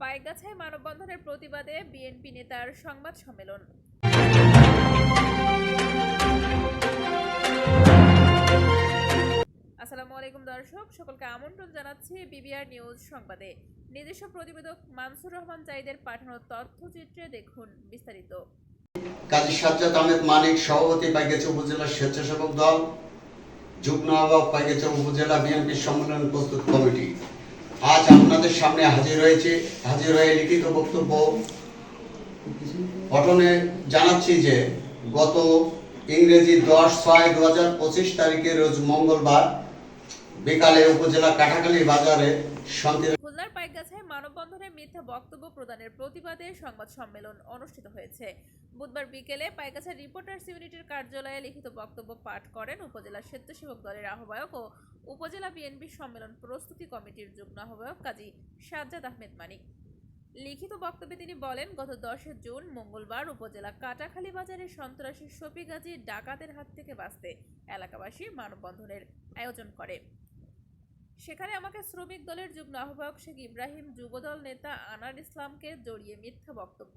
পাইকগাছায় মানববন্ধনের প্রতিবাদে বিএনপি নেতার সংবাদ সম্মেলন। আসসালামু আলাইকুম দর্শক, সকলকে আমন্ত্রণ জানাচ্ছি বিবিআর নিউজ সংবাদে। নিজস্ব প্রতিবেদক মানসুর রহমান জাইদের পাঠানো তথ্যচিত্রে দেখুন বিস্তারিত। কাজী সাজ্জাদ আহমেদ মানিক, সভাপতি, পাইকগাছা উপজেলা স্বেচ্ছাসেবক দল, যুগ্ম আহ্বায়ক, পাইকগাছা উপজেলা বিএনপি সম্মেলন প্রস্তুত কমিটি। আজ আপনাদের সামনে হাজির হয়ে লিখিত বক্তব্য পঠনে জানাচ্ছি যে গত ইংরেজি 10/6/2025 তারিখে রোজ মঙ্গলবার বিকালে উপজেলা কাটাখালী বাজারে খুলনার পাইকগাছায় মানববন্ধনে মিথ্যা বক্তব্য প্রদানের প্রতিবাদে সংবাদ সম্মেলন অনুষ্ঠিত হয়েছে। বুধবার বিকেলে পাইকগাছা রিপোর্টার্স ইউনিটের কার্যালয়ে লিখিত বক্তব্য পাঠ করেন উপজেলা স্বেচ্ছাসেবক দলের আহ্বায়ক ও উপজেলা বিএনপি সম্মেলন প্রস্তুতি কমিটির যুগ্ম আহ্বায়ক কাজী সাজ্জাদ আহমেদ মানিক। লিখিত বক্তব্যে তিনি বলেন, গত 10 জুন মঙ্গলবার উপজেলা কাটাখালী বাজারে সন্ত্রাসী শফি গাজী ডাকাতের হাত থেকে বাঁচতে এলাকাবাসী মানববন্ধনের আয়োজন করে। সেখানে আমাকে শ্রমিক দলের যুগ্ম আহ্বায়ক শেখ ইব্রাহিম, যুবদল নেতা আনার ইসলামকে জড়িয়ে মিথ্যা বক্তব্য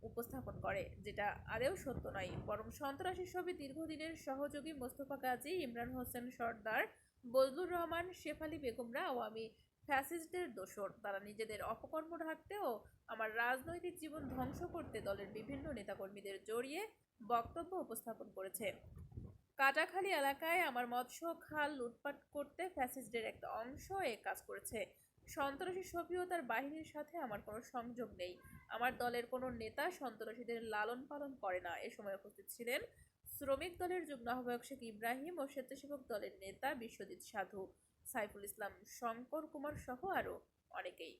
উপস্থাপন করে, যেটা আদেও সত্য নয়, বরং সন্ত্রাসী ছবি দীর্ঘদিনের সহযোগী মোস্তফা গাজী, ইমরান হোসেন সর্দার, বজলুর রহমান, শেফালি বেগমরা আওয়ামী ফ্যাসিস্টদের দোসর। তারা নিজেদের অপকর্ম ঢাকতে ও আমার রাজনৈতিক জীবন ধ্বংস করতে দলের বিভিন্ন নেতাকর্মীদের জড়িয়ে বক্তব্য উপস্থাপন করেছে। কাটাখালী এলাকায় আমার মৎস্য খাল লুটপাট করতে ফ্যাসিস্টদের একটা অংশ কাজ করেছে। সন্ত্রাসী শফি ও তার বাহিনীর সাথে আমার কোনো সংযোগ নেই। আমার দলের কোনো নেতা সন্ত্রাসীদের লালন পালন করে না। এ সময় উপস্থিত ছিলেন শ্রমিক দলের যুগ্ম আহ্বায়ক শেখ ইব্রাহিম ও স্বেচ্ছাসেবক দলের নেতা বিশ্বজিৎ সাধু, সাইফুল ইসলাম, শঙ্কর কুমার সহ আরও অনেকেই।